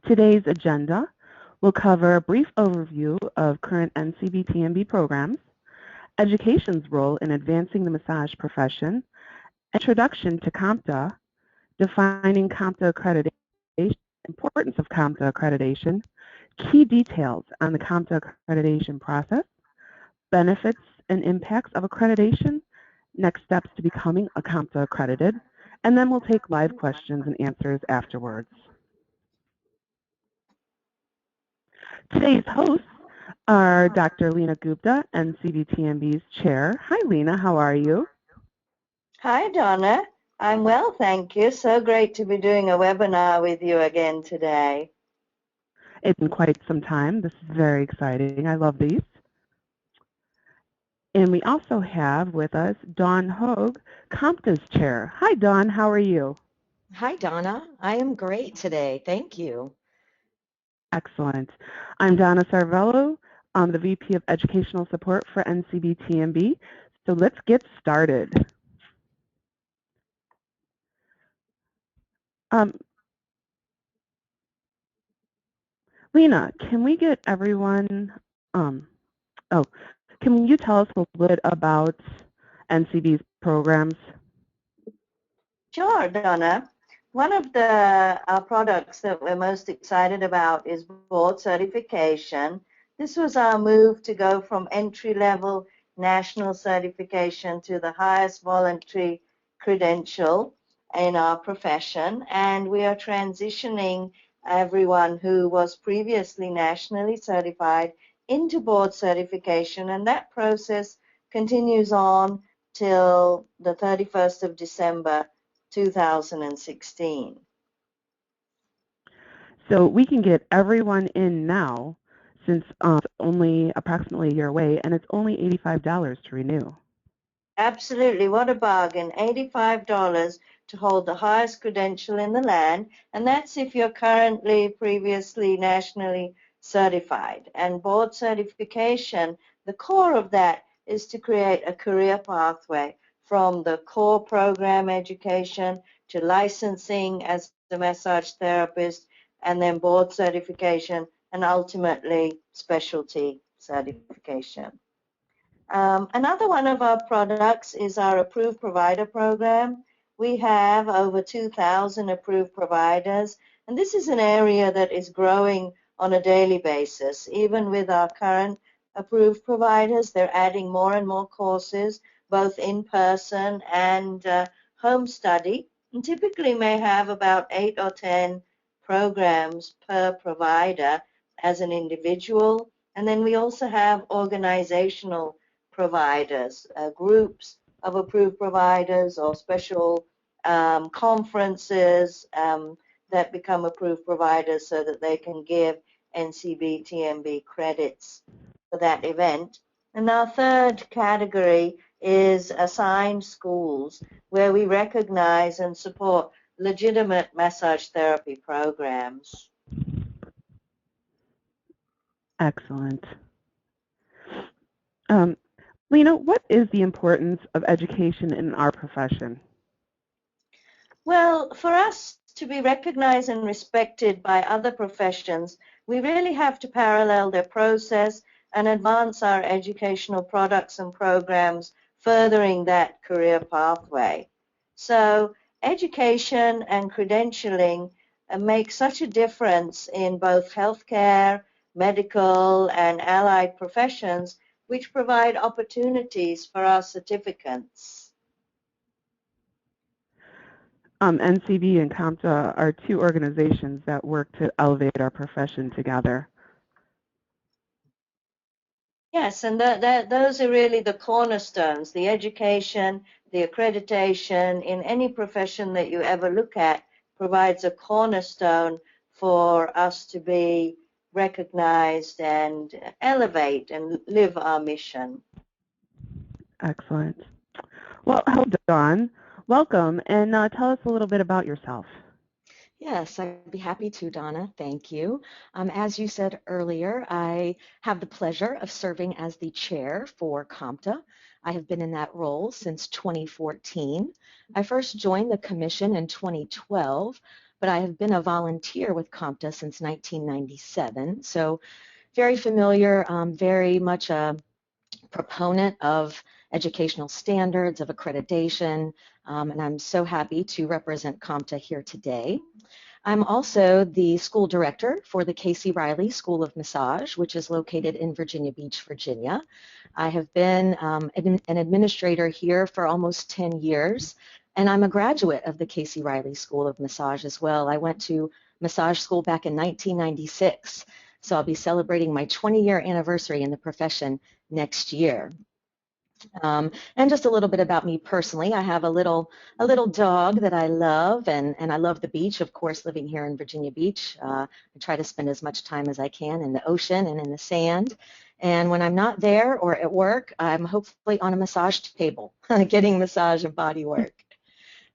Today's agenda will cover a brief overview of current NCB-TMB programs, education's role in advancing the massage profession, introduction to COMTA, defining COMTA accreditation, importance of COMTA accreditation, key details on the COMTA accreditation process, benefits and impacts of accreditation, next steps to becoming a COMTA accredited, and then we'll take live questions and answers afterwards. Today's hosts are Dr. Lena Gupta, NCB-TMB's chair. Hi, Lena. How are you? Hi, Donna. I'm well, thank you. So great to be doing a webinar with you again today. It's been quite some time. This is very exciting. I love these. And we also have with us Dawn Hogue, COMTA's chair. Hi, Dawn. How are you? Hi, Donna. I am great today. Thank you. Excellent. I'm Donna Sarvello. I'm the VP of Educational Support for NCB-TMB. So let's get started. Lena, can we get everyone, can you tell us a little bit about NCB's programs? Sure, Donna. One of the products that we're most excited about is board certification. This was our move to go from entry-level national certification to the highest voluntary credential in our profession, and we are transitioning everyone who was previously nationally certified into board certification, and that process continues on till the 31st of December 2016. So we can get everyone in now since it's only approximately a year away, and it's only $85 to renew. Absolutely, what a bargain. $85 to hold the highest credential in the land, and that's if you're currently previously nationally certified. And board certification, the core of that is to create a career pathway from the core program education to licensing as a massage therapist, and then board certification, and ultimately specialty certification. Another one of our products is our approved provider program. We have over 2,000 approved providers, and this is an area that is growing on a daily basis. Even with our current approved providers, they're adding more and more courses, both in person and home study, and typically may have about 8 or 10 programs per provider as an individual. And then we also have organizational providers, groups of approved providers, or special conferences that become approved providers so that they can give NCB-TMB credits for that event. And our third category is assigned schools, where we recognize and support legitimate massage therapy programs. Excellent. Lena, what is the importance of education in our profession? Well, for us to be recognized and respected by other professions, we really have to parallel their process and advance our educational products and programs, furthering that career pathway. So education and credentialing make such a difference in both healthcare, medical, and allied professions, which provide opportunities for our certificates. NCB and COMTA are two organizations that work to elevate our profession together. Yes, and those are really the cornerstones, the education, the accreditation in any profession that you ever look at provides a cornerstone for us to be recognized and elevate and live our mission. Excellent. Well, hello, Dawn. Welcome, and tell us a little bit about yourself. Yes, I'd be happy to, Donna. Thank you. As you said earlier, I have the pleasure of serving as the chair for COMTA. I have been in that role since 2014. I first joined the commission in 2012 but I have been a volunteer with COMTA since 1997. So very familiar, very much a proponent of educational standards, of accreditation, and I'm so happy to represent COMTA here today. I'm also the school director for the Casey Riley School of Massage, which is located in Virginia Beach, Virginia. I have been an administrator here for almost 10 years, and I'm a graduate of the Casey Riley School of Massage as well. I went to massage school back in 1996, so I'll be celebrating my 20-year anniversary in the profession next year. And just a little bit about me personally. I have a little dog that I love, and I love the beach, of course, living here in Virginia Beach. I try to spend as much time as I can in the ocean and in the sand. And when I'm not there or at work, I'm hopefully on a massage table getting massage and body work.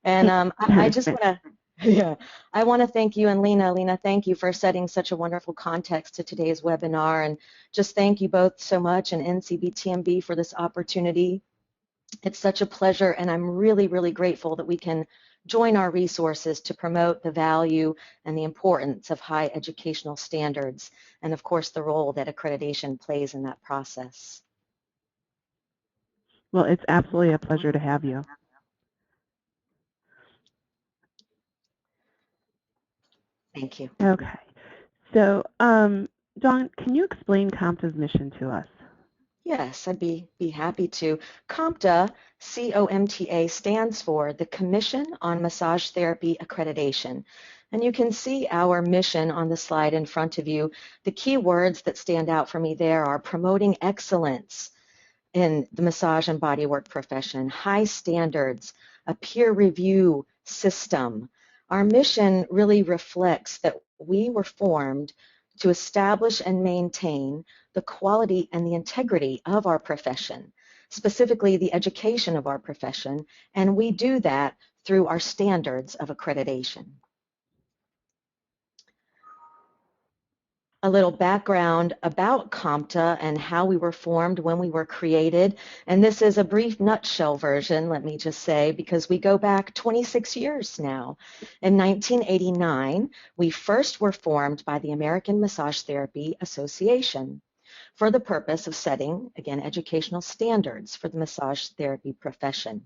And I just want to, yeah, I want to thank you and Lena. Lena, thank you for setting such a wonderful context to today's webinar, and just thank you both so much and NCBTMB for this opportunity. It's such a pleasure, and I'm really, really grateful that we can join our resources to promote the value and the importance of high educational standards, and of course the role that accreditation plays in that process. Well, it's absolutely a pleasure to have you. Thank you. Okay. So, Dawn, can you explain COMTA's mission to us? Yes, I'd be happy to. COMTA, C-O-M-T-A, stands for the Commission on Massage Therapy Accreditation. And you can see our mission on the slide in front of you. The key words that stand out for me there are promoting excellence in the massage and bodywork profession, high standards, a peer review system. Our mission really reflects that we were formed to establish and maintain the quality and the integrity of our profession, specifically the education of our profession, and we do that through our standards of accreditation. A little background about COMTA and how we were formed, when we were created, and this is a brief nutshell version, let me just say, because we go back 26 years now. In 1989, we first were formed by the American Massage Therapy Association for the purpose of setting, again, educational standards for the massage therapy profession.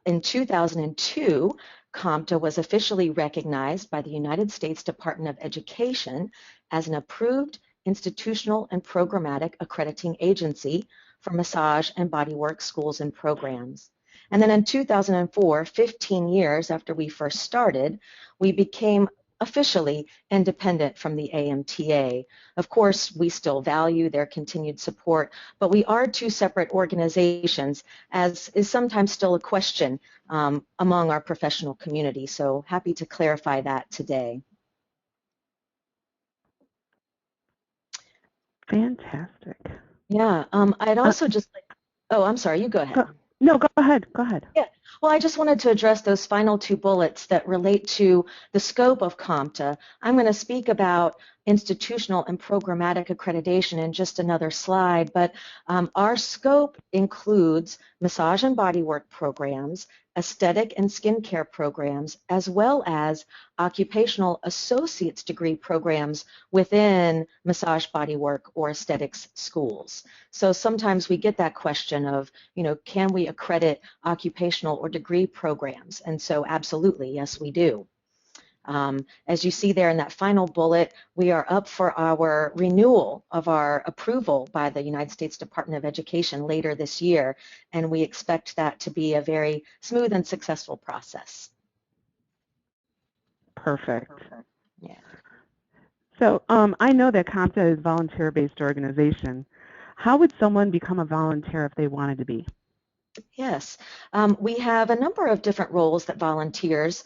In 2002, COMTA was officially recognized by the United States Department of Education as an approved institutional and programmatic accrediting agency for massage and bodywork schools and programs. And then in 2004, 15 years after we first started, we became officially independent from the AMTA. Of course, we still value their continued support, but we are two separate organizations, as is sometimes still a question among our professional community. So happy to clarify that today. Fantastic. Yeah, I'd also just like, oh, I'm sorry, you go ahead. No, go ahead. Go ahead. Yeah, well, I just wanted to address those final two bullets that relate to the scope of COMTA. I'm going to speak about institutional and programmatic accreditation in just another slide, but our scope includes massage and bodywork programs, aesthetic and skincare programs, as well as occupational associate's degree programs within massage, bodywork, or aesthetics schools. So sometimes we get that question of, you know, can we accredit occupational or degree programs? And so absolutely, yes, we do. As you see there in that final bullet, we are up for our renewal of our approval by the United States Department of Education later this year, and we expect that to be a very smooth and successful process. Perfect. Yeah. So I know that COMTA is a volunteer-based organization. How would someone become a volunteer if they wanted to be? Yes, we have a number of different roles that volunteers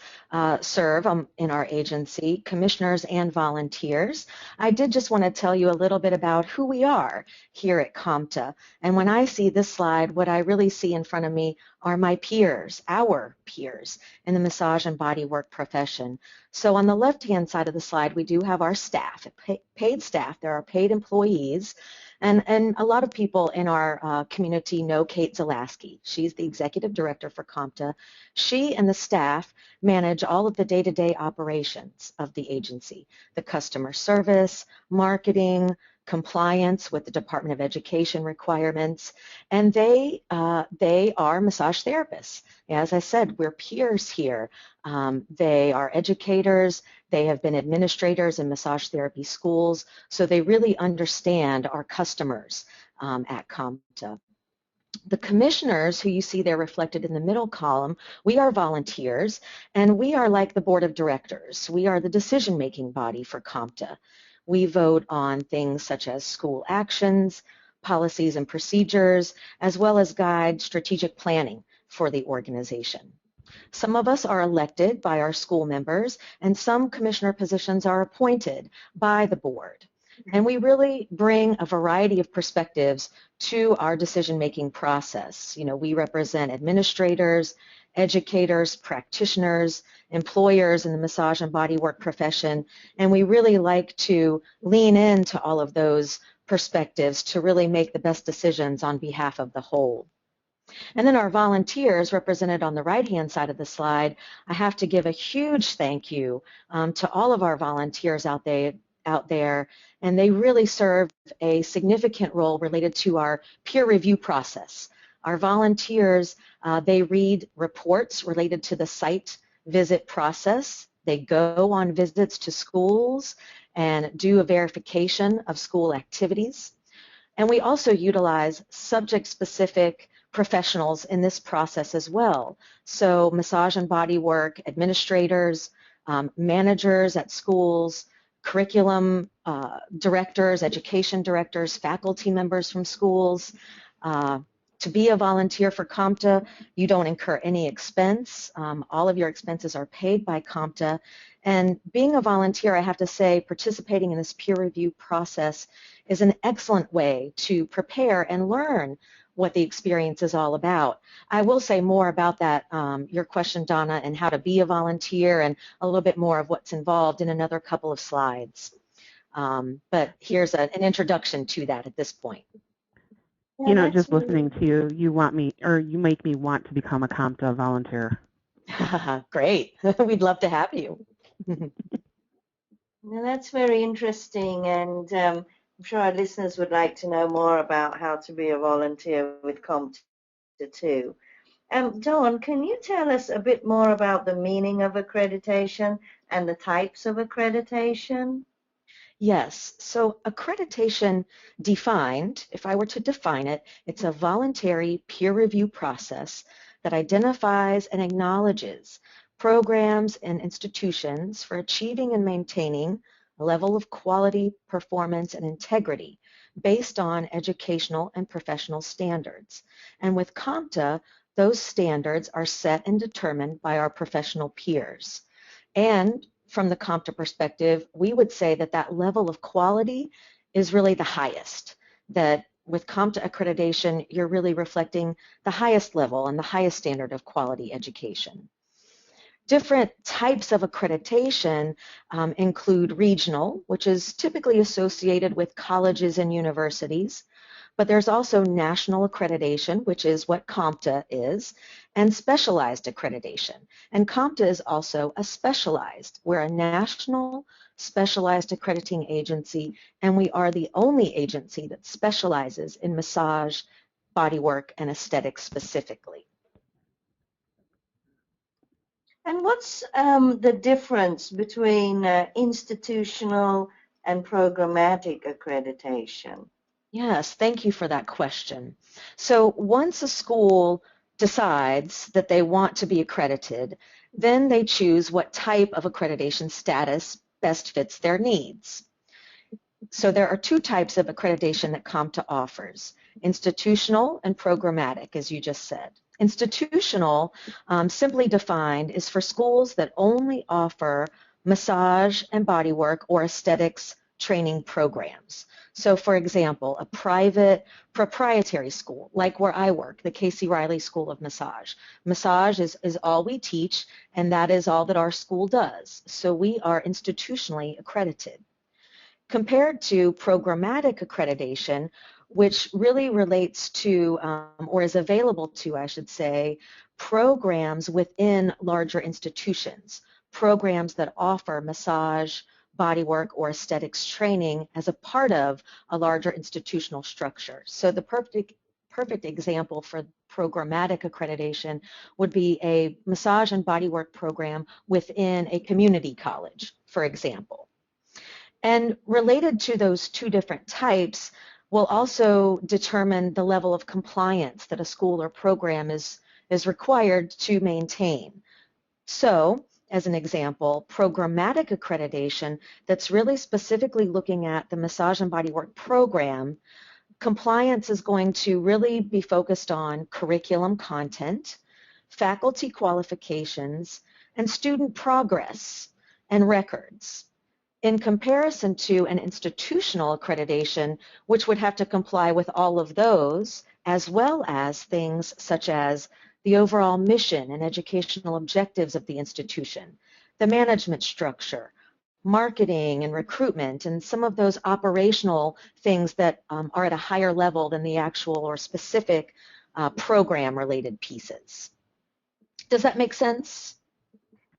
serve in our agency, commissioners and volunteers. I did just want to tell you a little bit about who we are here at COMTA. And when I see this slide, what I really see in front of me are my peers, our peers in the massage and bodywork profession. So on the left-hand side of the slide, we do have our staff, paid staff. There are paid employees. And a lot of people in our community know Kate Zalaski. She's the executive director for COMTA. She and the staff manage all of the day-to-day operations of the agency, the customer service, marketing, compliance with the Department of Education requirements, and they are massage therapists. As I said, we're peers here. They are educators. They have been administrators in massage therapy schools, so they really understand our customers at COMTA. The commissioners, who you see there reflected in the middle column, we are volunteers, and we are like the board of directors. We are the decision-making body for COMTA. We vote on things such as school actions, policies and procedures, as well as guide strategic planning for the organization. Some of us are elected by our school members, and some commissioner positions are appointed by the board. And we really bring a variety of perspectives to our decision-making process. You know, we represent administrators, educators, practitioners, employers in the massage and bodywork profession, and we really like to lean into all of those perspectives to really make the best decisions on behalf of the whole. And then our volunteers, represented on the right-hand side of the slide, I have to give a huge thank you to all of our volunteers out there, and they really serve a significant role related to our peer review process. Our volunteers, they read reports related to the site visit process. They go on visits to schools and do a verification of school activities. And we also utilize subject-specific professionals in this process as well. So massage and bodywork administrators, managers at schools, curriculum directors, education directors, faculty members from schools. To be a volunteer for COMTA, you don't incur any expense. All of your expenses are paid by COMTA. And being a volunteer, I have to say, participating in this peer review process is an excellent way to prepare and learn what the experience is all about. I will say more about that, your question, Donna, and how to be a volunteer, and a little bit more of what's involved in another couple of slides. But here's an introduction to that at this point. You know, just listening to you, you make me want to become a COMTA volunteer. Great. We'd love to have you. Well, that's very interesting, and I'm sure our listeners would like to know more about how to be a volunteer with COMTA too. Dawn, can you tell us a bit more about the meaning of accreditation and the types of accreditation? Yes, so accreditation defined, if I were to define it, it's a voluntary peer review process that identifies and acknowledges programs and institutions for achieving and maintaining a level of quality, performance, and integrity based on educational and professional standards. And with COMTA, those standards are set and determined by our professional peers. And from the COMTA perspective, we would say that that level of quality is really the highest, that with COMTA accreditation, you're really reflecting the highest level and the highest standard of quality education. Different types of accreditation include regional, which is typically associated with colleges and universities, but there's also national accreditation, which is what COMTA is, and specialized accreditation. And COMTA is also a specialized. We're a national specialized accrediting agency, and we are the only agency that specializes in massage, bodywork, and aesthetics specifically. And what's the difference between institutional and programmatic accreditation? Yes, thank you for that question. So once a school decides that they want to be accredited, then they choose what type of accreditation status best fits their needs. So there are two types of accreditation that COMTA offers, institutional and programmatic, as you just said. Institutional, simply defined, is for schools that only offer massage and bodywork or aesthetics training programs. So for example, a private proprietary school, like where I work, the Casey Riley School of Massage. Massage is all we teach, and that is all that our school does. So we are institutionally accredited. Compared to programmatic accreditation, which really relates to, or is available to, I should say, programs within larger institutions, programs that offer massage, bodywork, or aesthetics training as a part of a larger institutional structure. So the perfect example for programmatic accreditation would be a massage and bodywork program within a community college, for example. And related to those two different types will also determine the level of compliance that a school or program is required to maintain. So, as an example, programmatic accreditation that's really specifically looking at the massage and bodywork program, compliance is going to really be focused on curriculum content, faculty qualifications, and student progress and records, in comparison to an institutional accreditation, which would have to comply with all of those, as well as things such as the overall mission and educational objectives of the institution, the management structure, marketing and recruitment, and some of those operational things that are at a higher level than the actual or specific program-related pieces. Does that make sense?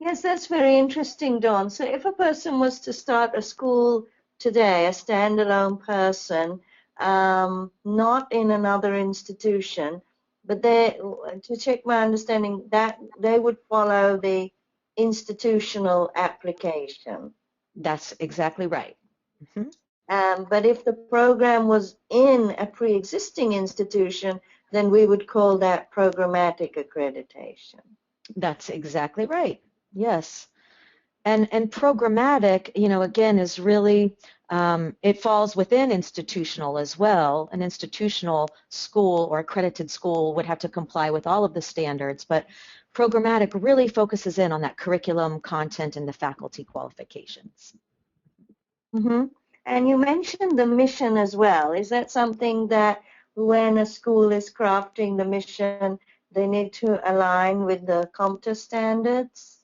Yes, that's very interesting, Dawn. So if a person was to start a school today, a standalone person, not in another institution, but to check my understanding, that they would follow the institutional application. That's exactly right. But if the program was in a pre-existing institution, then we would call that programmatic accreditation. That's exactly right. Yes. And programmatic, you know, again, is really, it falls within institutional as well. An institutional school or accredited school would have to comply with all of the standards, but programmatic really focuses in on that curriculum, content, and the faculty qualifications. Mm-hmm. And you mentioned the mission as well. Is that something that when a school is crafting the mission, they need to align with the COMTA standards?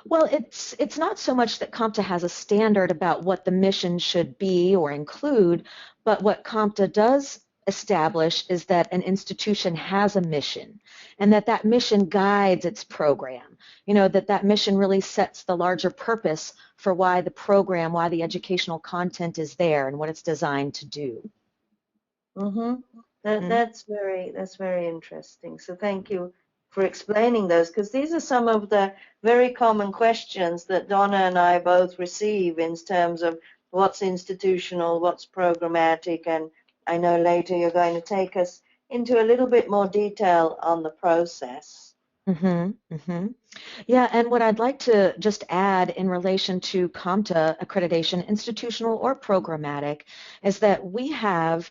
Well, it's not so much that COMTA has a standard about what the mission should be or include, but what COMTA does establish is that an institution has a mission, and that mission guides its program. You know, that mission really sets the larger purpose for why the program, why the educational content is there and what it's designed to do. Mm-hmm. That's very interesting. So thank you for explaining those, because these are some of the very common questions that Donna and I both receive in terms of what's institutional, what's programmatic, and I know later you're going to take us into a little bit more detail on the process. Yeah, and what I'd like to just add in relation to COMTA accreditation, institutional or programmatic, is that we have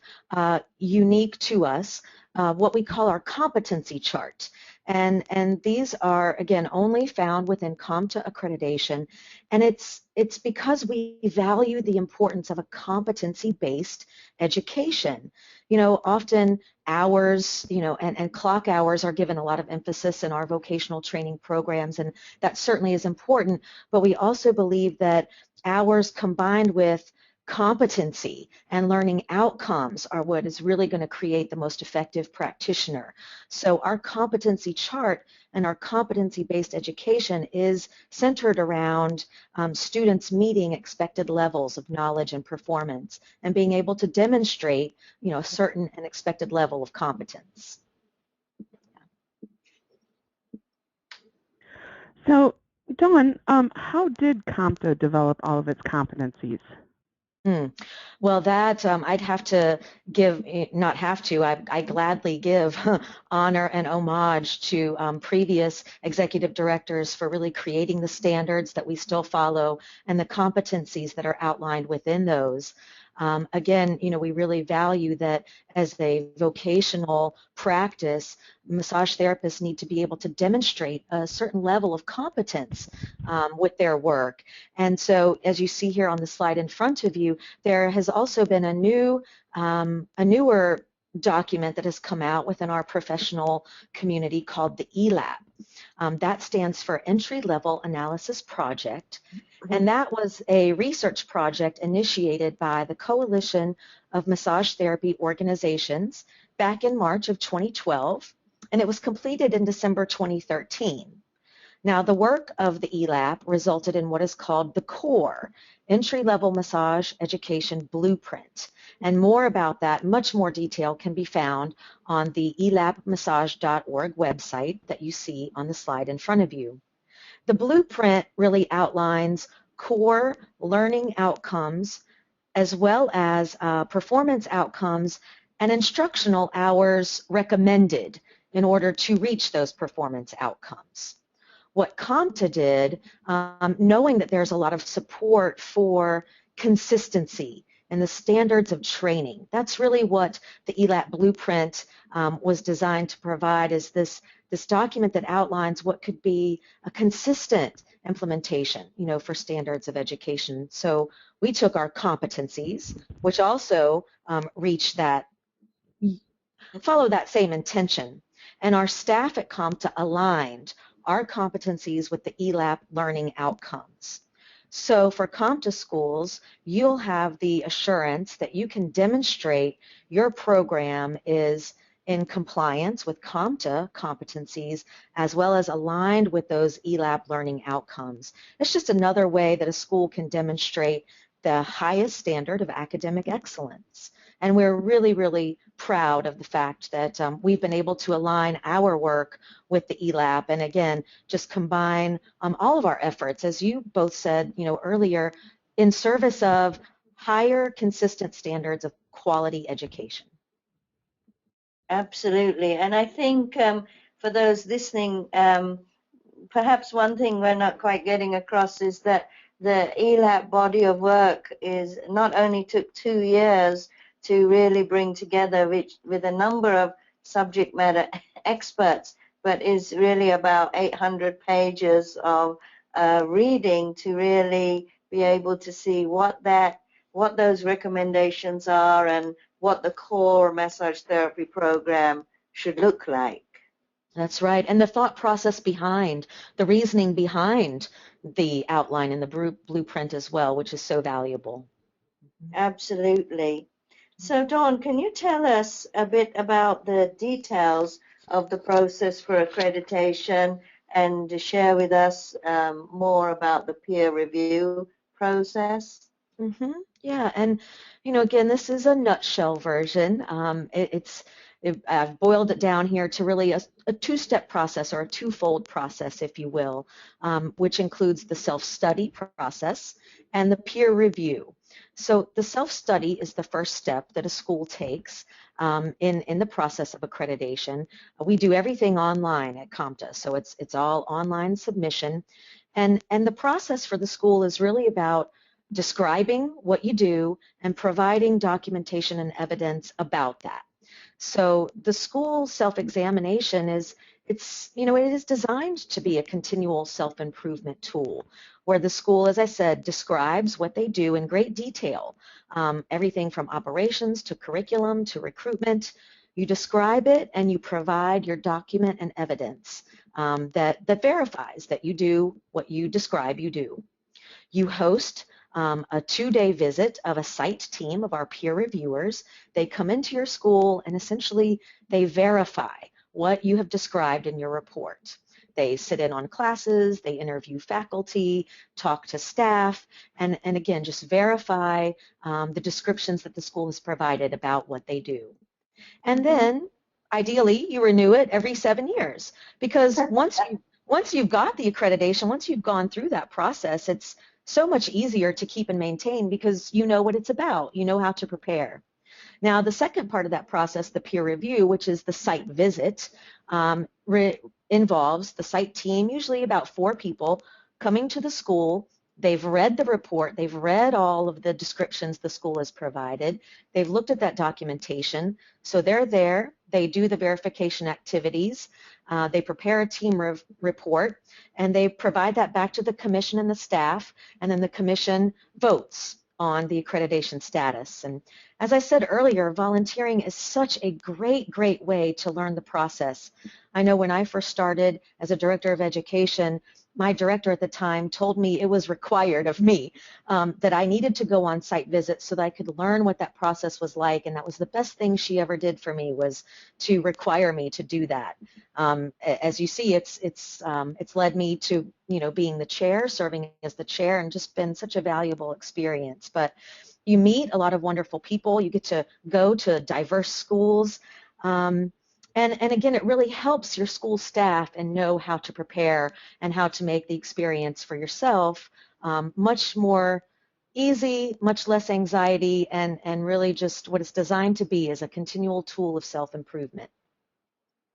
unique to us what we call our competency chart. And these are, again, only found within COMTA accreditation, and it's because we value the importance of a competency-based education. You know, often hours, you know, and clock hours are given a lot of emphasis in our vocational training programs, and that certainly is important, but we also believe that hours combined with competency and learning outcomes are what is really going to create the most effective practitioner. So our competency chart and our competency-based education is centered around students meeting expected levels of knowledge and performance and being able to demonstrate, you know, a certain and expected level of competence. So, Dawn, how did COMTA develop all of its competencies? Well, that I'd have to give, not have to, I gladly give honor and homage to previous executive directors for really creating the standards that we still follow and the competencies that are outlined within those. Again, we really value that as a vocational practice, massage therapists need to be able to demonstrate a certain level of competence with their work. And so, as you see here on the slide in front of you, there has also been a newer document that has come out within our professional community called the ELAP. That stands for Entry Level Analysis Project. And that was a research project initiated by the Coalition of Massage Therapy Organizations back in March of 2012, and it was completed in December 2013. Now, the work of the ELAP resulted in what is called the CORE, Entry-Level Massage Education Blueprint. And more about that, much more detail can be found on the elapmassage.org website that you see on the slide in front of you. The blueprint really outlines core learning outcomes as well as performance outcomes and instructional hours recommended in order to reach those performance outcomes. What COMTA did, knowing that there's a lot of support for consistency and the standards of training, that's really what the ELAP blueprint was designed to provide, is this document that outlines what could be a consistent implementation, for standards of education. So we took our competencies, which also follow that same intention, and our staff at COMTA aligned our competencies with the ELAP learning outcomes. So for COMTA schools, you'll have the assurance that you can demonstrate your program is in compliance with COMTA competencies as well as aligned with those ELAP learning outcomes. It's just another way that a school can demonstrate the highest standard of academic excellence. And we're really, really proud of the fact that we've been able to align our work with the ELAP and, again, just combine all of our efforts, as you both said earlier, in service of higher consistent standards of quality education. Absolutely. And I think for those listening, perhaps one thing we're not quite getting across is that the ELAP body of work is not only took 2 years to really bring together with a number of subject matter experts, but is really about 800 pages of reading to really be able to see what those recommendations are and what the core massage therapy program should look like. That's right, and the thought process behind, the reasoning behind the outline in the blueprint as well, which is so valuable. Absolutely. So Dawn, can you tell us a bit about the details of the process for accreditation and share with us more about the peer review process? Yeah, and again, this is a nutshell version. I've boiled it down here to really a two-step process, or a twofold process, if you will, which includes the self-study process and the peer review. So the self-study is the first step that a school takes in the process of accreditation. We do everything online at COMTA, so it's all online submission, and the process for the school is really about describing what you do and providing documentation and evidence about that. So the school self-examination it is designed to be a continual self-improvement tool where the school, as I said, describes what they do in great detail, everything from operations to curriculum to recruitment. You describe it and you provide your document and evidence that verifies that you do what you describe you do. You host a 2-day visit of a site team of our peer reviewers. They come into your school and essentially they verify what you have described in your report. They sit in on classes, they interview faculty, talk to staff, and again, just verify the descriptions that the school has provided about what they do. And then, ideally, you renew it every 7 years, because once you've got the accreditation, once you've gone through that process, it's so much easier to keep and maintain because you know what it's about, you know how to prepare. Now, the second part of that process, the peer review, which is the site visit, involves the site team, usually about 4 people, coming to the school They've read the report, they've read all of the descriptions the school has provided, they've looked at that documentation, so they're there, they do the verification activities, they prepare a team report, and they provide that back to the commission and the staff, and then the commission votes on the accreditation status. And as I said earlier, volunteering is such a great, great way to learn the process. I know when I first started as a director of education, my director at the time told me it was required of me that I needed to go on site visits so that I could learn what that process was like, and that was the best thing she ever did for me, was to require me to do that. As you see, it's led me to being the chair, serving as the chair, and just been such a valuable experience. But you meet a lot of wonderful people, you get to go to diverse schools. And again, it really helps your school staff and know how to prepare and how to make the experience for yourself much more easy, much less anxiety, and really just what it's designed to be is a continual tool of self-improvement.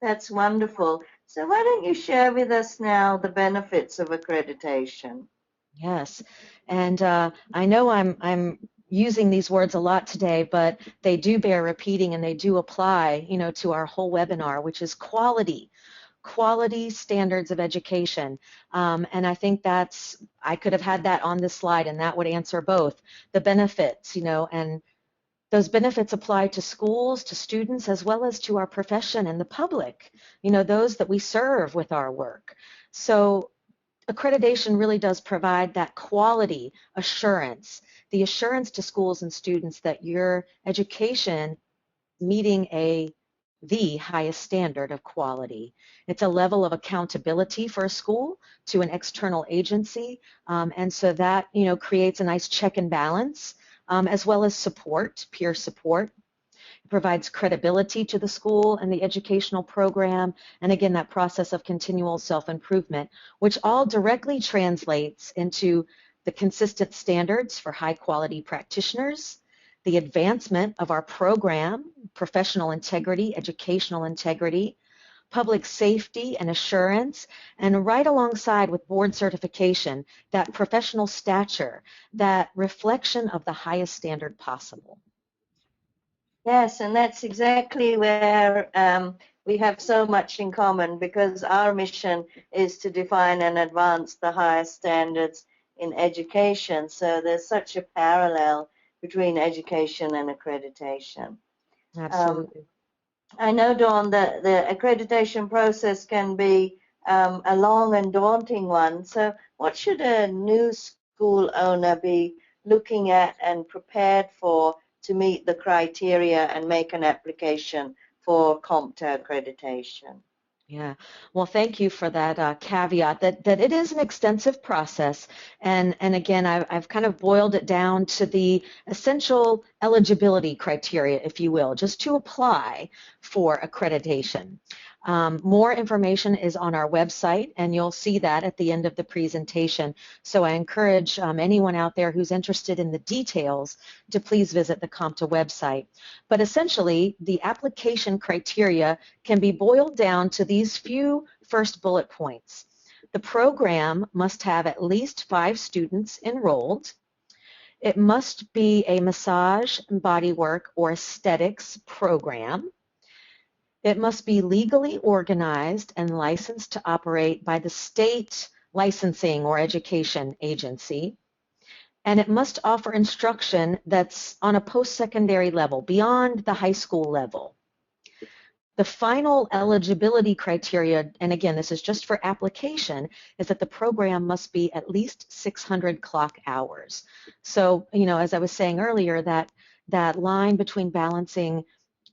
That's wonderful. So why don't you share with us now the benefits of accreditation? Yes, and I know I'm using these words a lot today, but they do bear repeating, and they do apply, to our whole webinar, which is quality standards of education. And I think I could have had that on this slide, and that would answer both the benefits, and those benefits apply to schools, to students, as well as to our profession and the public, those that we serve with our work. So accreditation really does provide that quality assurance, the assurance to schools and students that your education meeting the highest standard of quality. It's a level of accountability for a school to an external agency, and so that creates a nice check and balance, as well as support, peer support. It provides credibility to the school and the educational program, and again, that process of continual self-improvement, which all directly translates into the consistent standards for high-quality practitioners, the advancement of our program, professional integrity, educational integrity, public safety and assurance, and right alongside with board certification, that professional stature, that reflection of the highest standard possible. Yes, and that's exactly where we have so much in common, because our mission is to define and advance the highest standards in education. So there's such a parallel between education and accreditation. Absolutely. I know, Dawn, that the accreditation process can be a long and daunting one. So what should a new school owner be looking at and prepared for to meet the criteria and make an application for COMTA accreditation? Yeah, well, thank you for that caveat that it is an extensive process, and again, I've kind of boiled it down to the essential eligibility criteria, if you will, just to apply for accreditation. More information is on our website, and you'll see that at the end of the presentation. So I encourage anyone out there who's interested in the details to please visit the COMTA website. But essentially, the application criteria can be boiled down to these few first bullet points. The program must have at least 5 students enrolled. It must be a massage, bodywork, or aesthetics program. It must be legally organized and licensed to operate by the state licensing or education agency. And it must offer instruction that's on a post-secondary level, beyond the high school level. The final eligibility criteria, and again, this is just for application, is that the program must be at least 600 clock hours. So, as I was saying earlier, that line between balancing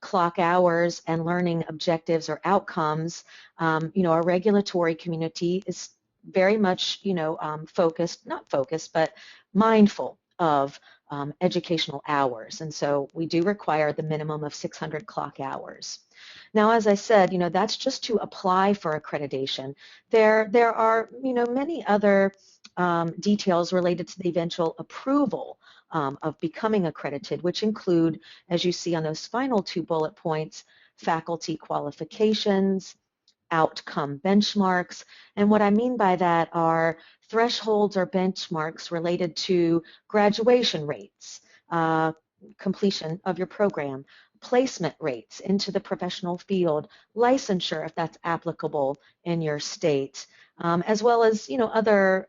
clock hours and learning objectives or outcomes, our regulatory community is very much, but mindful of educational hours. And so we do require the minimum of 600 clock hours. Now, as I said, that's just to apply for accreditation. There are, many other details related to the eventual approval of becoming accredited, which include, as you see on those final 2 bullet points, faculty qualifications, outcome benchmarks. And what I mean by that are thresholds or benchmarks related to graduation rates, completion of your program, placement rates into the professional field, licensure if that's applicable in your state, as well as other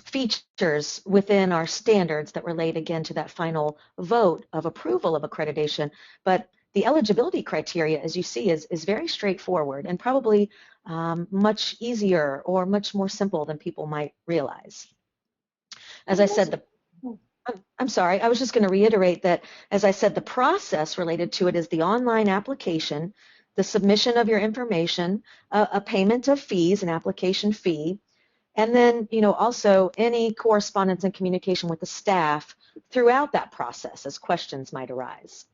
features within our standards that relate again to that final vote of approval of accreditation. But the eligibility criteria, as you see, is very straightforward and probably much easier or much more simple than people might realize. As I said, I'm sorry, I was just going to reiterate that, as I said, the process related to it is the online application, the submission of your information, a payment of fees, an application fee, and then, also any correspondence and communication with the staff throughout that process as questions might arise.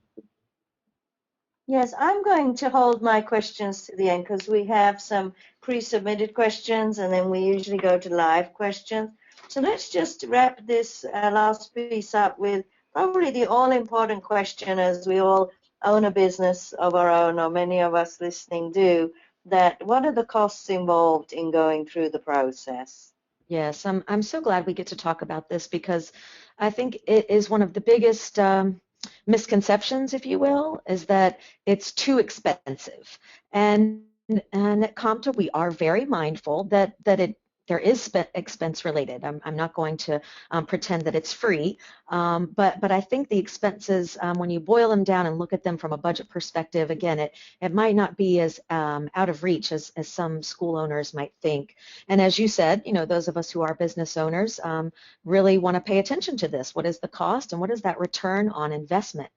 Yes, I'm going to hold my questions to the end because we have some pre-submitted questions and then we usually go to live questions. So let's just wrap this last piece up with probably the all-important question, as we all own a business of our own, or many of us listening do, that what are the costs involved in going through the process? Yes, I'm so glad we get to talk about this because I think it is one of the biggest misconceptions, if you will, is that it's too expensive. And at COMTA, we are very mindful that there is expense related. I'm not going to pretend that it's free, but I think the expenses, when you boil them down and look at them from a budget perspective, again, it might not be as out of reach as some school owners might think. And as you said, those of us who are business owners really want to pay attention to this. What is the cost and what is that return on investment?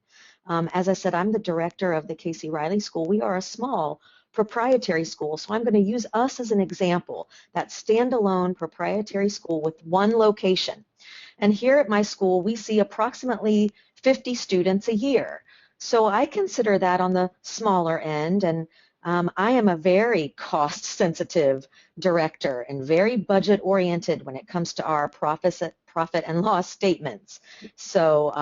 As I said, I'm the director of the Casey Riley School. We are a small proprietary school, so I'm going to use us as an example, that standalone proprietary school with one location. And here at my school, we see approximately 50 students a year. So I consider that on the smaller end, and I am a very cost-sensitive director and very budget-oriented when it comes to our profit and loss statements. So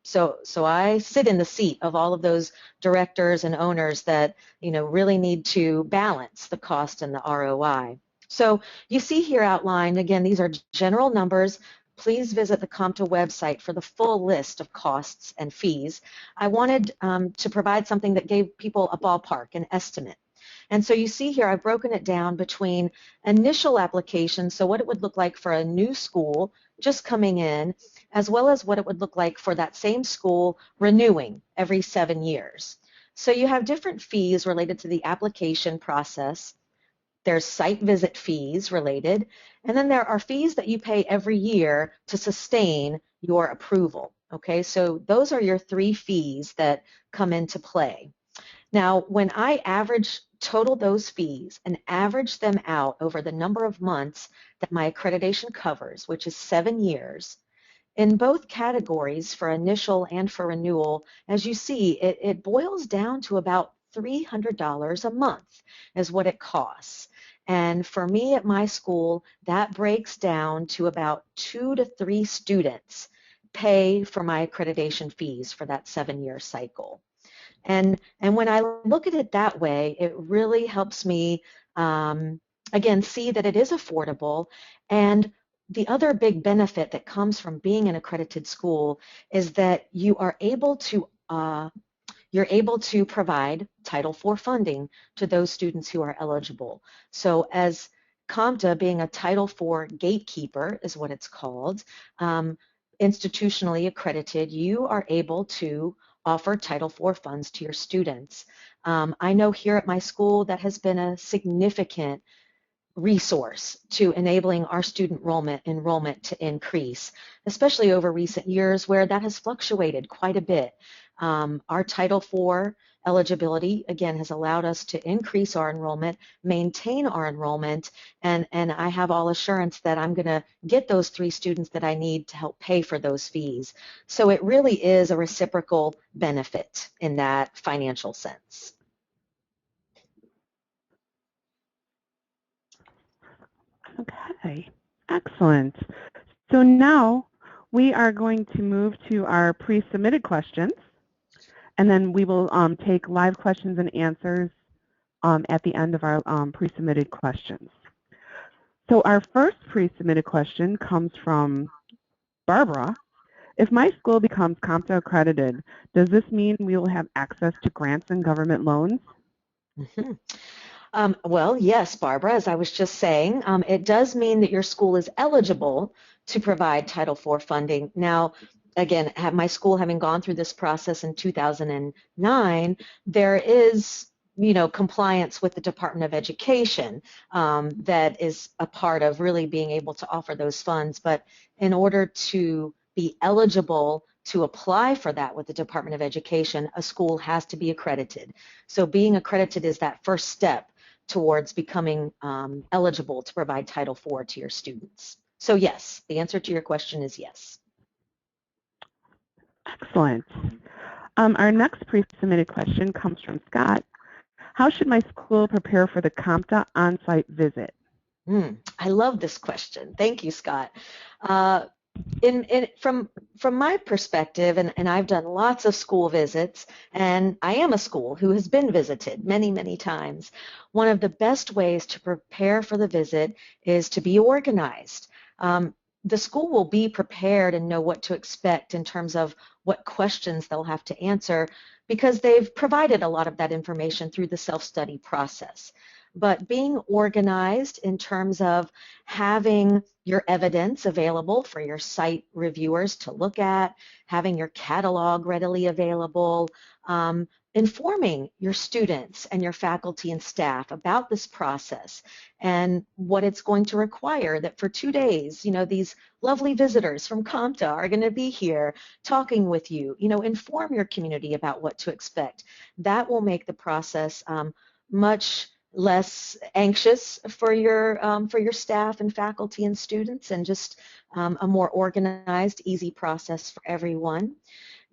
So I sit in the seat of all of those directors and owners that really need to balance the cost and the ROI. So you see here outlined, again, these are general numbers. Please visit the COMTA website for the full list of costs and fees. I wanted to provide something that gave people a ballpark, an estimate. And so you see here I've broken it down between initial application, so what it would look like for a new school just coming in, as well as what it would look like for that same school renewing every 7 years. So you have different fees related to the application process. There's site visit fees related, and then there are fees that you pay every year to sustain your approval. Okay, so those are your 3 fees that come into play. Now, when I total those fees and average them out over the number of months that my accreditation covers, which is 7 years, in both categories for initial and for renewal, as you see, it boils down to about $300 a month is what it costs. And for me at my school, that breaks down to about 2 to 3 students pay for my accreditation fees for that 7-year cycle. And when I look at it that way, it really helps me, again, see that it is affordable. And the other big benefit that comes from being an accredited school is that you are able to provide Title IV funding to those students who are eligible. So as COMTA, being a Title IV gatekeeper is what it's called, institutionally accredited, you are able to offer Title IV funds to your students. I know here at my school that has been a significant resource to enabling our student enrollment to increase, especially over recent years where that has fluctuated quite a bit. Our Title IV eligibility, again, has allowed us to increase our enrollment, maintain our enrollment, and I have all assurance that I'm going to get those 3 students that I need to help pay for those fees. So it really is a reciprocal benefit in that financial sense. Okay, excellent. So now we are going to move to our pre-submitted questions, and then we will take live questions and answers at the end of our pre-submitted questions. So our first pre-submitted question comes from Barbara. If my school becomes COMTA accredited, does this mean we will have access to grants and government loans? Well, yes, Barbara, as I was just saying, it does mean that your school is eligible to provide Title IV funding. Now, again, my school having gone through this process in 2009, there is compliance with the Department of Education that is a part of really being able to offer those funds. But in order to be eligible to apply for that with the Department of Education, a school has to be accredited. So being accredited is that first step towards becoming eligible to provide Title IV to your students. So yes, the answer to your question is yes. Excellent. Our next pre-submitted question comes from Scott. How should my school prepare for the COMTA on-site visit? I love this question. Thank you, Scott. From my perspective, and I've done lots of school visits, and I am a school who has been visited many, many times. One of the best ways to prepare for the visit is to be organized. The school will be prepared and know what to expect in terms of what questions they'll have to answer because they've provided a lot of that information through the self-study process. But being organized in terms of having your evidence available for your site reviewers to look at, having your catalog readily available, informing your students and your faculty and staff about this process and what it's going to require, that for 2 days, these lovely visitors from COMTA are going to be here talking with you, inform your community about what to expect. That will make the process much less anxious for your staff and faculty and students, and just a more organized, easy process for everyone.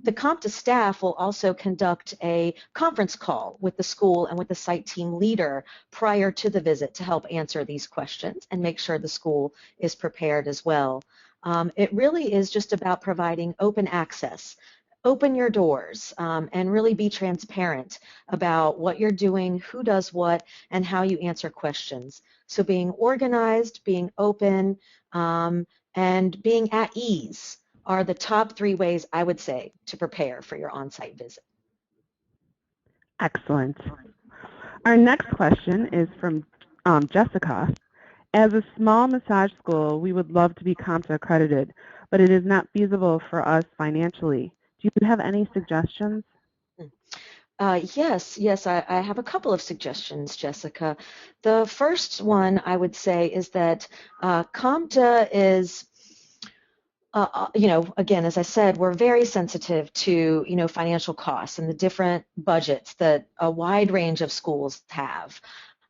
The COMTA staff will also conduct a conference call with the school and with the site team leader prior to the visit to help answer these questions and make sure the school is prepared as well. It really is just about providing open access. Open your doors and really be transparent about what you're doing, who does what, and how you answer questions. So being organized, being open, and being at ease are the top 3 ways I would say to prepare for your on-site visit. Excellent. Our next question is from Jessica. As a small massage school, we would love to be COMTA accredited, but it is not feasible for us financially. Do you have any suggestions? Yes, I have a couple of suggestions, Jessica. The first one I would say is that COMTA is, again, as I said, we're very sensitive to, financial costs and the different budgets that a wide range of schools have.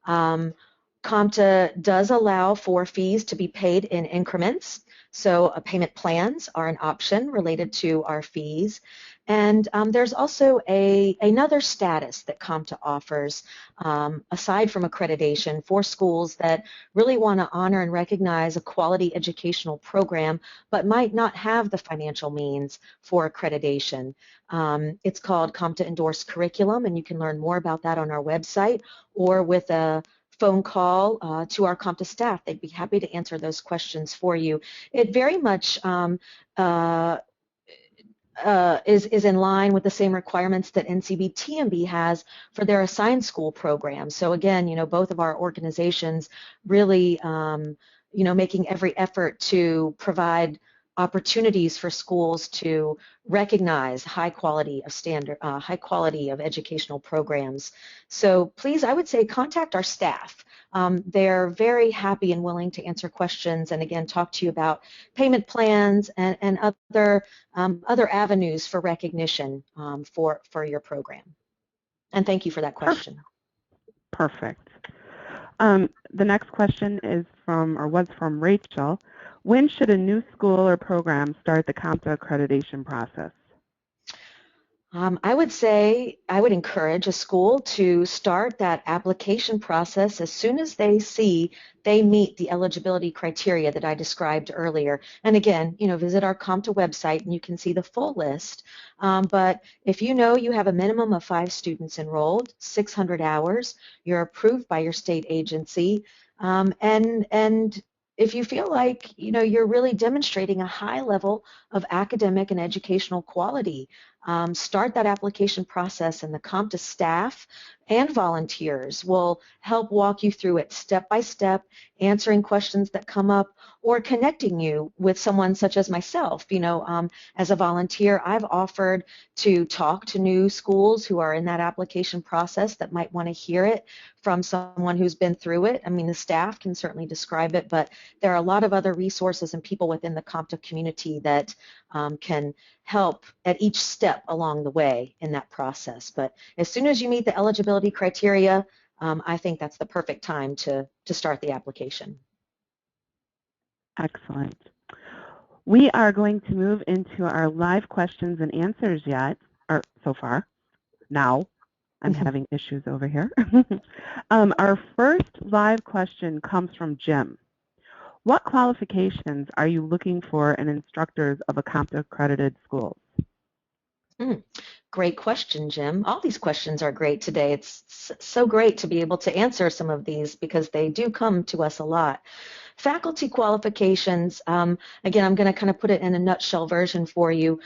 COMTA does allow for fees to be paid in increments, so payment plans are an option related to our fees. And there's also another status that COMTA offers, aside from accreditation, for schools that really want to honor and recognize a quality educational program, but might not have the financial means for accreditation. It's called COMTA Endorsed Curriculum, and you can learn more about that on our website or with a phone call to our COMTA staff. They'd be happy to answer those questions for you. It very much is in line with the same requirements that NCB-TMB has for their assigned school program. So again, both of our organizations really, making every effort to provide opportunities for schools to recognize high quality of educational programs. So please, I would say, contact our staff. They're very happy and willing to answer questions and again talk to you about payment plans and other avenues for recognition for your program. And thank you for that question. Perfect. The next question was from Rachel. When should a new school or program start the COMTA accreditation process? I would say I would encourage a school to start that application process as soon as they see they meet the eligibility criteria that I described earlier. And again, visit our COMTA website and you can see the full list. But if you know you have a minimum of 5 students enrolled, 600 hours, you're approved by your state agency, and if you feel like you're really demonstrating a high level of academic and educational quality, start that application process, and the COMTA staff and volunteers will help walk you through it step by step, answering questions that come up or connecting you with someone such as myself. As a volunteer, I've offered to talk to new schools who are in that application process that might want to hear it from someone who's been through it. I mean, the staff can certainly describe it, but there are a lot of other resources and people within the COMTA community that can help at each step along the way in that process. But as soon as you meet the eligibility criteria, I think that's the perfect time to start the application. Excellent. We are going to move into our live questions and answers so far. Now, I'm having issues over here. Our first live question comes from Jim. What qualifications are you looking for in instructors of a COMTA accredited schools? Great question, Jim. All these questions are great today. It's so great to be able to answer some of these because they do come to us a lot. Faculty qualifications, again, I'm going to kind of put it in a nutshell version for you.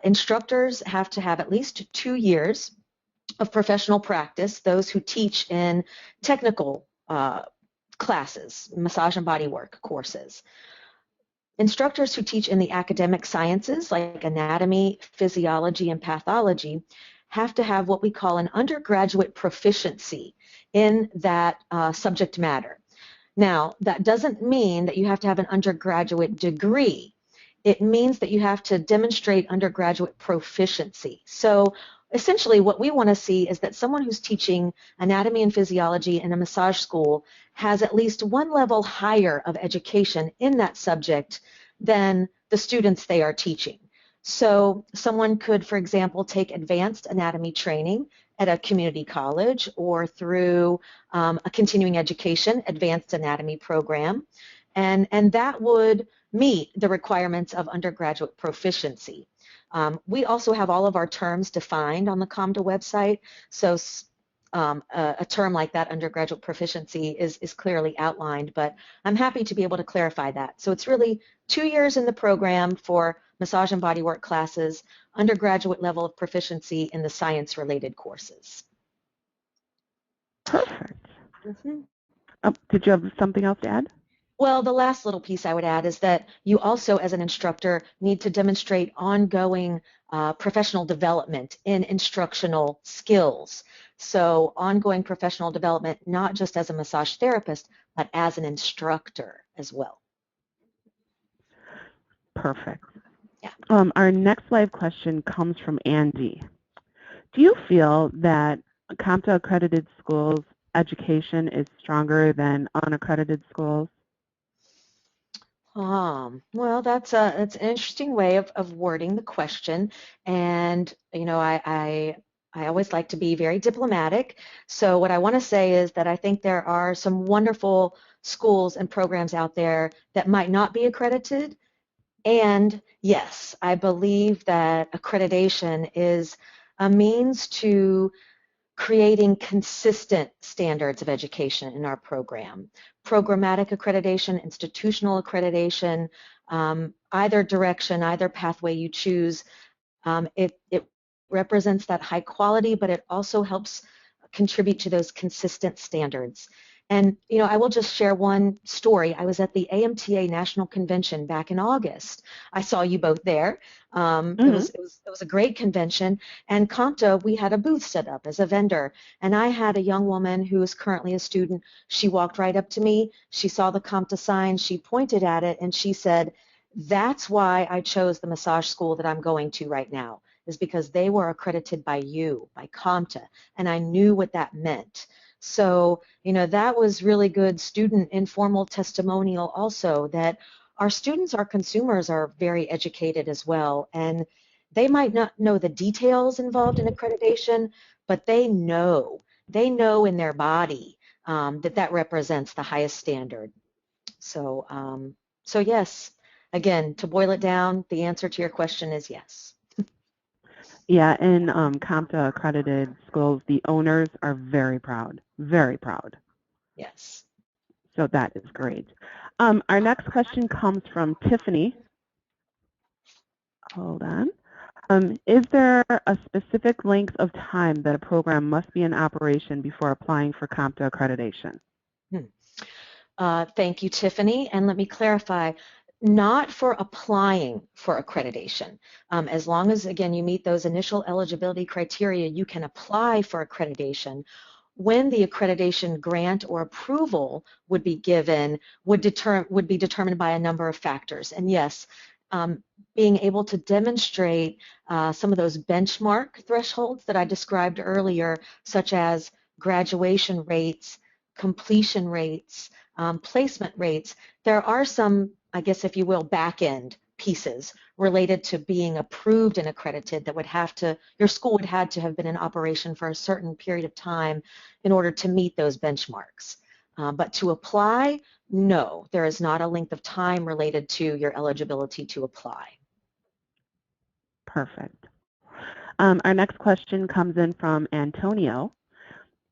Instructors have to have at least 2 years of professional practice, those who teach in technical classes, massage and bodywork courses. Instructors who teach in the academic sciences like anatomy, physiology, and pathology have to have what we call an undergraduate proficiency in that subject matter. Now, that doesn't mean that you have to have an undergraduate degree. It means that you have to demonstrate undergraduate proficiency. So essentially what we want to see is that someone who's teaching anatomy and physiology in a massage school has at least one level higher of education in that subject than the students they are teaching. So someone could, for example, take advanced anatomy training at a community college or through a continuing education advanced anatomy program, and that would meet the requirements of undergraduate proficiency. We also have all of our terms defined on the COMTA website, so a term like that, undergraduate proficiency, is clearly outlined, but I'm happy to be able to clarify that. So it's really 2 years in the program for massage and bodywork classes, undergraduate level of proficiency in the science-related courses. Perfect. Did you have something else to add? Well, the last little piece I would add is that you also, as an instructor, need to demonstrate ongoing professional development in instructional skills. So ongoing professional development, not just as a massage therapist, but as an instructor as well. Perfect. Yeah. Our next live question comes from Andy. Do you feel that COMTA accredited schools education is stronger than unaccredited schools? Well, that's an interesting way of wording the question, and I always like to be very diplomatic. So what I want to say is that I think there are some wonderful schools and programs out there that might not be accredited, and yes, I believe that accreditation is a means to creating consistent standards of education in our program. Programmatic accreditation, institutional accreditation, either direction, either pathway you choose, it represents that high quality, but it also helps contribute to those consistent standards. And I will just share one story. I was at the AMTA National Convention back in August. I saw you both there. It was a great convention. And COMTA, we had a booth set up as a vendor. And I had a young woman who is currently a student. She walked right up to me. She saw the COMTA sign. She pointed at it and she said, "That's why I chose the massage school that I'm going to right now, is because they were accredited by you, by COMTA, and I knew what that meant." So, that was really good student informal testimonial also, that our students, our consumers, are very educated as well. And They might not know the details involved in accreditation, but they know in their body that that represents the highest standard. So, so yes, again, to boil it down, the answer to your question is yes. Yeah, in COMTA accredited schools, the owners are very proud, very proud. Yes. So that is great. Our next question comes from Tiffany. Hold on. Is there a specific length of time that a program must be in operation before applying for COMTA accreditation? Thank you, Tiffany. And let me clarify, not for applying for accreditation. As long as, again, you meet those initial eligibility criteria, you can apply for accreditation. When the accreditation grant or approval would be given would be determined by a number of factors. And yes, being able to demonstrate some of those benchmark thresholds that I described earlier, such as graduation rates, completion rates, placement rates, there are some, I guess if you will, back-end pieces related to being approved and accredited that would have to, your school would have to have been in operation for a certain period of time in order to meet those benchmarks. But to apply, no, there is not a length of time related to your eligibility to apply. Perfect. Our next question comes in from Antonio.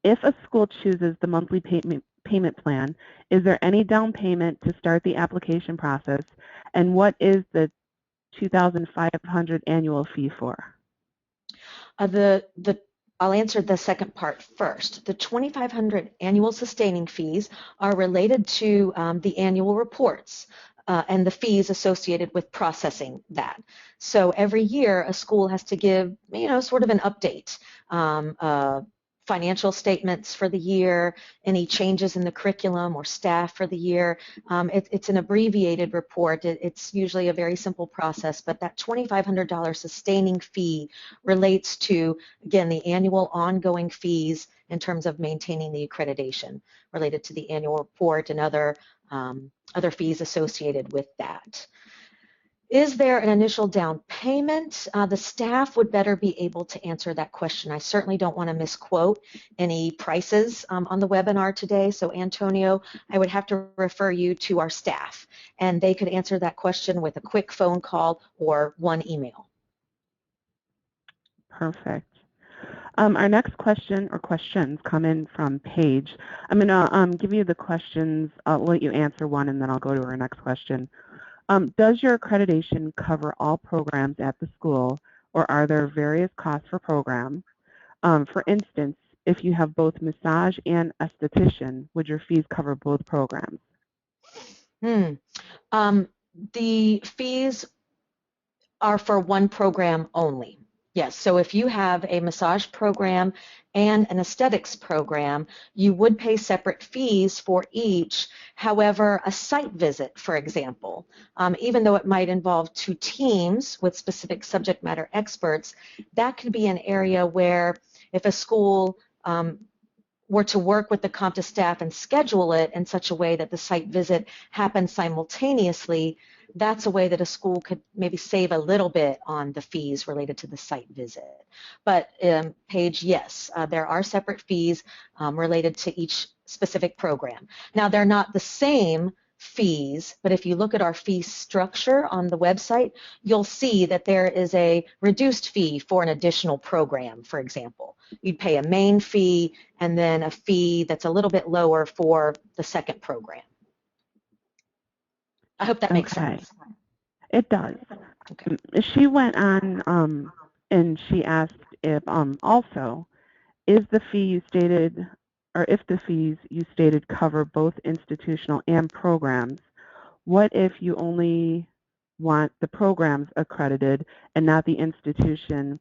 If a school chooses the monthly payment plan, is there any down payment to start the application process? And what is the $2,500 annual fee for? I'll answer the second part first. The $2,500 annual sustaining fees are related to the annual reports and the fees associated with processing that. So every year a school has to give, sort of an update. Financial statements for the year, any changes in the curriculum or staff for the year. It's an abbreviated report. It's usually a very simple process, but that $2,500 sustaining fee relates to, again, the annual ongoing fees in terms of maintaining the accreditation related to the annual report and other fees associated with that. Is there an initial down payment? The staff would better be able to answer that question. I certainly don't want to misquote any prices on the webinar today. So Antonio, I would have to refer you to our staff, and they could answer that question with a quick phone call or one email. Perfect. Our next question or questions come in from Paige. I'm going to give you the questions. I'll let you answer one, and then I'll go to our next question. Does your accreditation cover all programs at the school, or are there various costs for programs? For instance, if you have both massage and esthetician, would your fees cover both programs? The fees are for one program only. Yes, so if you have a massage program and an aesthetics program, you would pay separate fees for each. However, a site visit, for example, even though it might involve two teams with specific subject matter experts, that could be an area where if a school were to work with the COMTA staff and schedule it in such a way that the site visit happens simultaneously, that's a way that a school could maybe save a little bit on the fees related to the site visit. But Paige, yes, there are separate fees related to each specific program. Now, they're not the same fees, but if you look at our fee structure on the website, you'll see that there is a reduced fee for an additional program, for example. You'd pay a main fee and then a fee that's a little bit lower for the second program. I hope that makes sense. It does. Okay. She went on and she asked if also, is the fee you stated, or if the fees you stated cover both institutional and programs, what if you only want the programs accredited and not the institution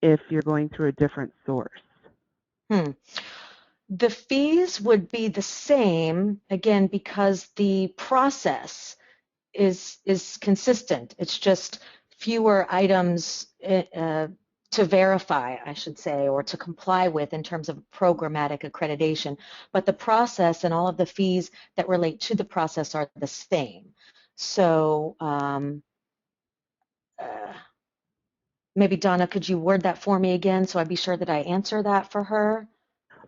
if you're going through a different source? The fees would be the same, again, because the process is consistent. It's just fewer items to verify, I should say, or to comply with in terms of programmatic accreditation. But the process and all of the fees that relate to the process are the same. So Maybe Donna, could you word that for me again so I'd be sure that I answer that for her?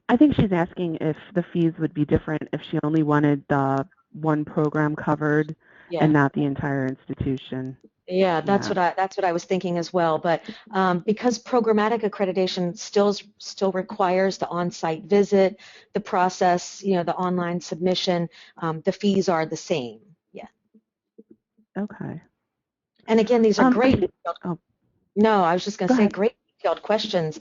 I think she's asking if the fees would be different if she only wanted the one program covered and Yeah. not the entire institution. Yeah, Yeah. that's what I was thinking as well. But because programmatic accreditation still requires the on-site visit, the process, the online submission, the fees are the same. Yeah. Okay. And again, these are I great. see. Oh, No, I was just going to go say ahead. great detailed questions.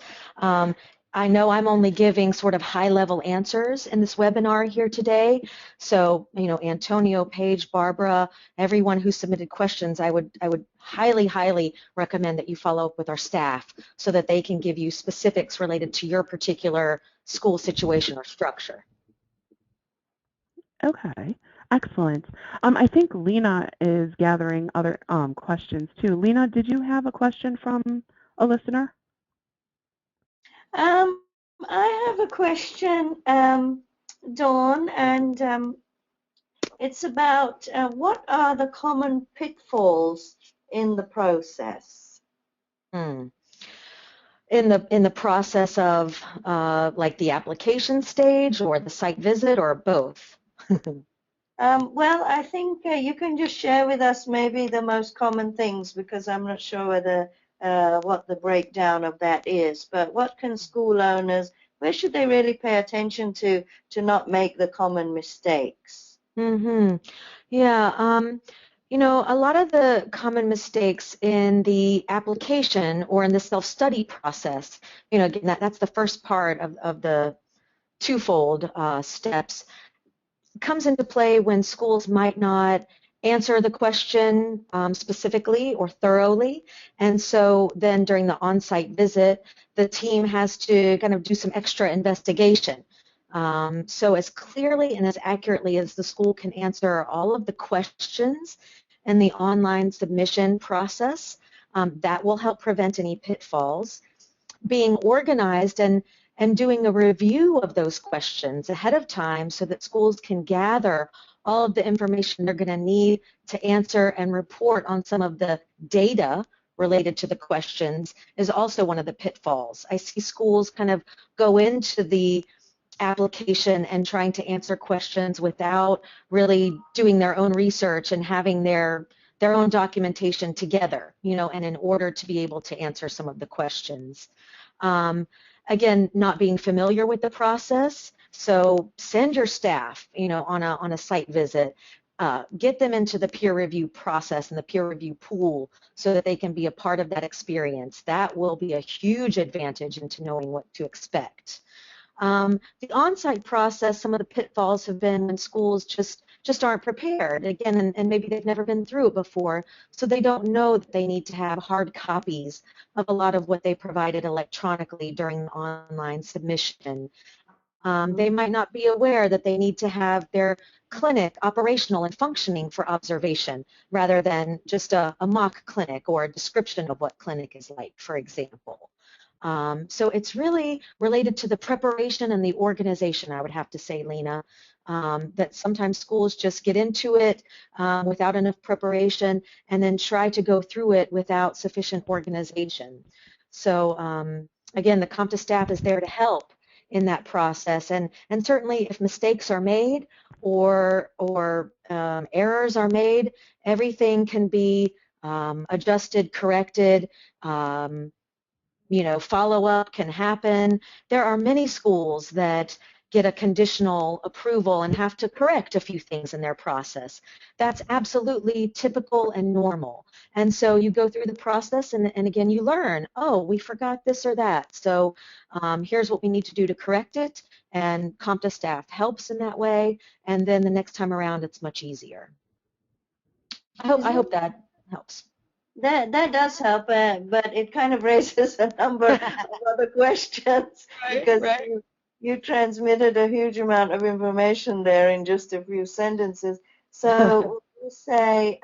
I know I'm only giving sort of high-level answers in this webinar here today. So, Antonio, Paige, Barbara, everyone who submitted questions, I would highly, highly recommend that you follow up with our staff so that they can give you specifics related to your particular school situation or structure. Okay. Excellent. I think Lena is gathering other questions too. Lena, did you have a question from a listener? I have a question, Dawn, and it's about what are the common pitfalls in the process? Hmm. In the process of like the application stage or the site visit or both? Well, I think you can just share with us maybe the most common things because I'm not sure whether what the breakdown of that is. But what can school owners, where should they really pay attention to not make the common mistakes? Mm-hmm. Yeah, a lot of the common mistakes in the application or in the self-study process, again, that's the first part of the twofold steps, comes into play when schools might not answer the question specifically or thoroughly. And so then during the on-site visit, the team has to kind of do some extra investigation. So as clearly and as accurately as the school can answer all of the questions in the online submission process, that will help prevent any pitfalls. Being organized and doing a review of those questions ahead of time so that schools can gather all of the information they're going to need to answer and report on some of the data related to the questions is also one of the pitfalls. I see schools kind of go into the application and trying to answer questions without really doing their own research and having their own documentation together, and in order to be able to answer some of the questions. Again, not being familiar with the process, so send your staff, on a site visit. Get them into the peer review process and the peer review pool so that they can be a part of that experience. That will be a huge advantage into knowing what to expect. The on-site process, some of the pitfalls have been when schools just aren't prepared, again, and maybe they've never been through it before, so they don't know that they need to have hard copies of a lot of what they provided electronically during the online submission. They might not be aware that they need to have their clinic operational and functioning for observation rather than just a mock clinic or a description of what clinic is like, for example. So it's really related to the preparation and the organization, I would have to say, Lena, that sometimes schools just get into it without enough preparation and then try to go through it without sufficient organization. So again, the COMTA staff is there to help in that process. And certainly if mistakes are made or errors are made, everything can be adjusted, corrected, follow-up can happen. There are many schools that get a conditional approval and have to correct a few things in their process. That's absolutely typical and normal. And so you go through the process and again, you learn, oh, we forgot this or that. So here's what we need to do to correct it. And COMTA staff helps in that way. And then the next time around, it's much easier. I hope that helps. That does help, but it kind of raises a number of other questions because Right. you transmitted a huge amount of information there in just a few sentences. So you say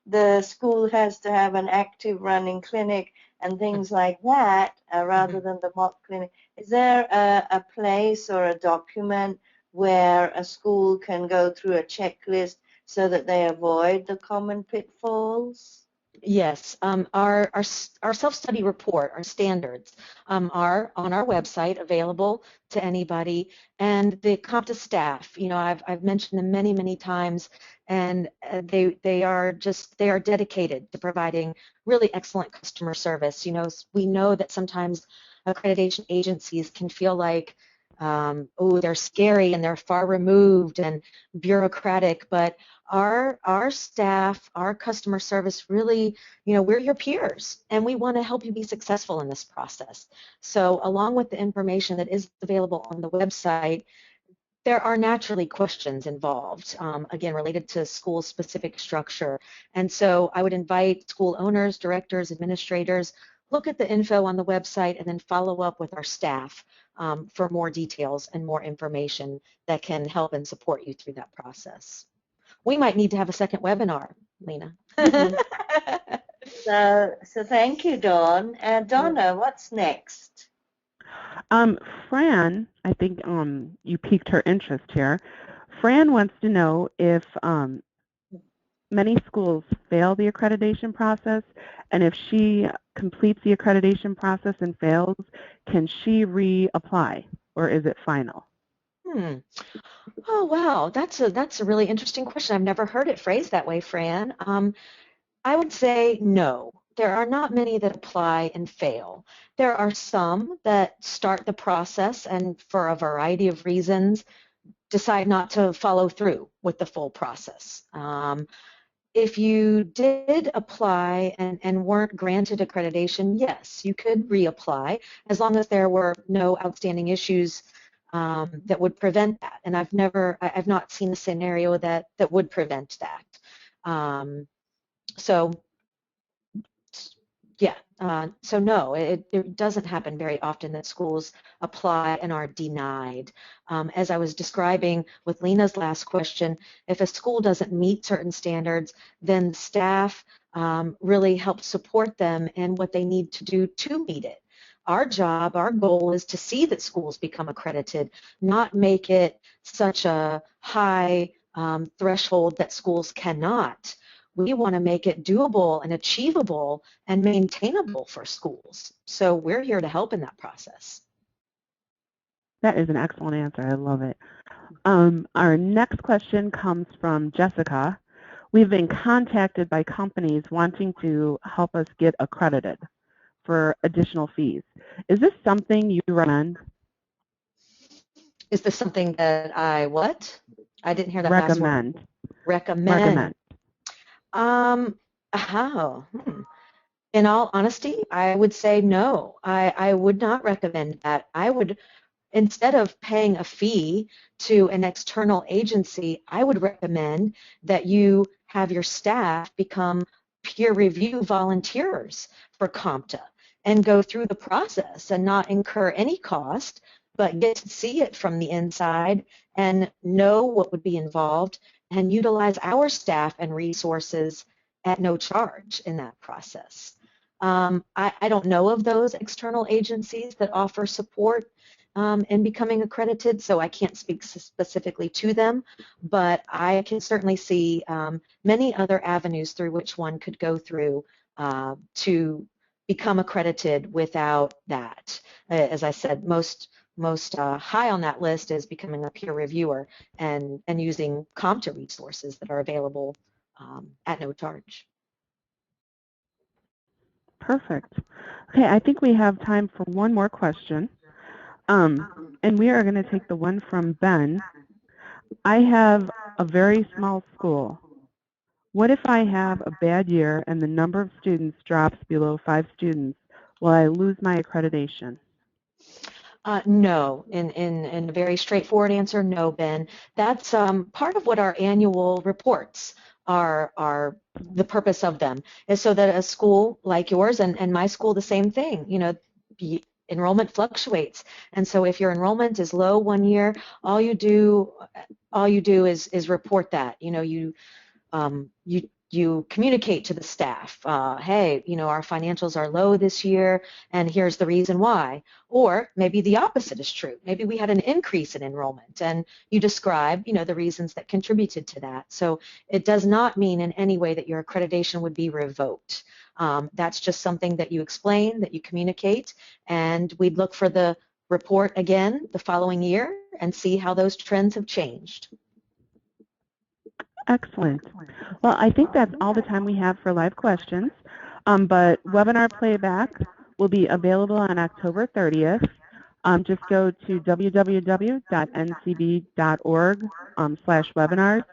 the school has to have an active running clinic and things like that rather than the mock clinic. Is there a place or a document where a school can go through a checklist so that they avoid the common pitfalls? Yes, our self-study report, our standards, are on our website, available to anybody. And the COMTA staff, I've mentioned them many, many times, and they are dedicated to providing really excellent customer service. We know that sometimes accreditation agencies can feel like, oh, they're scary and they're far removed and bureaucratic, but our staff, our customer service, really, we're your peers, and we want to help you be successful in this process. So along with the information that is available on the website, there are naturally questions involved, again, related to school-specific structure. And so I would invite school owners, directors, administrators, look at the info on the website and then follow up with our staff for more details and more information that can help and support you through that process. We might need to have a second webinar, Lena. So thank you, Dawn. Donna, what's next? Fran, I think you piqued her interest here. Fran wants to know if many schools fail the accreditation process, and if she completes the accreditation process and fails, can she reapply, or is it final? Oh, wow, that's a really interesting question. I've never heard it phrased that way, Fran. I would say no. There are not many that apply and fail. There are some that start the process and for a variety of reasons decide not to follow through with the full process. If you did apply and weren't granted accreditation, yes, you could reapply as long as there were no outstanding issues that would prevent that. And I've not seen a scenario that would prevent that. So yeah, so no, it doesn't happen very often that schools apply and are denied. As I was describing with Lena's last question, if a school doesn't meet certain standards, then staff really help support them in what they need to do to meet it. Our job, our goal is to see that schools become accredited, not make it such a high threshold that schools cannot. We want to make it doable and achievable and maintainable for schools. So we're here to help in that process. That is an excellent answer. I love it. Our next question comes from Jessica. We've been contacted by companies wanting to help us get accredited for additional fees. Is this something you recommend? Is this something that I what? I didn't hear that recommend. last word. Recommend. How? In all honesty, I would say no. I would not recommend that. I would, instead of paying a fee to an external agency, I would recommend that you have your staff become peer review volunteers for COMTA and go through the process and not incur any cost, but get to see it from the inside and know what would be involved and utilize our staff and resources at no charge in that process. I don't know of those external agencies that offer support in becoming accredited, so I can't speak specifically to them, but I can certainly see many other avenues through which one could go through to become accredited without that. As I said, most high on that list is becoming a peer reviewer and using COMTA resources that are available at no charge. Perfect. Okay, I think we have time for one more question. And we are going to take the one from Ben. I have a very small school. What if I have a bad year and the number of students drops below 5 students? Will I lose my accreditation? No, in a very straightforward answer, no, Ben. That's part of what our annual reports are the purpose of them, is so that a school like yours and my school, the same thing, enrollment fluctuates. And so if your enrollment is low one year, all you do is report that. You you communicate to the staff, hey, our financials are low this year, and here's the reason why. Or maybe the opposite is true. Maybe we had an increase in enrollment, and you describe, the reasons that contributed to that. So it does not mean in any way that your accreditation would be revoked. That's just something that you explain, that you communicate, and we'd look for the report again the following year and see how those trends have changed. Excellent. Well, I think that's all the time we have for live questions, but webinar playback will be available on October 30th. Just go to www.ncb.org/webinars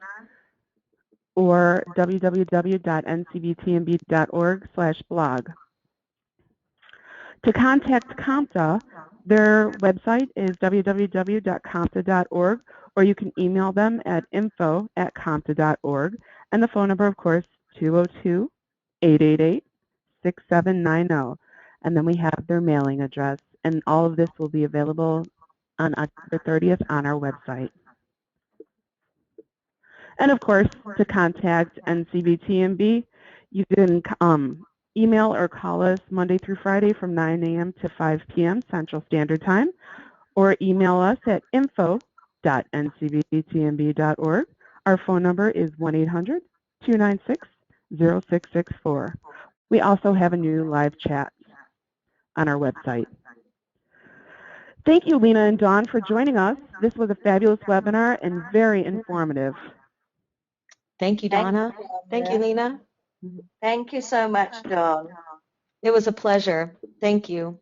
or www.ncbtmb.org/blog. To contact COMTA, their website is www.comta.org, or you can email them at info@comta.org, and the phone number, of course, 202-888-6790. And then we have their mailing address, and all of this will be available on October 30th on our website. And of course, to contact NCBTMB, you can email or call us Monday through Friday from 9 a.m. to 5 p.m. Central Standard Time, or email us at info.ncbtmb.org. Our phone number is 1-800-296-0664. We also have a new live chat on our website. Thank you, Lena and Dawn, for joining us. This was a fabulous webinar and very informative. Thank you, Donna. Thank you, Lena. Thank you so much, Dawn. It was a pleasure. Thank you.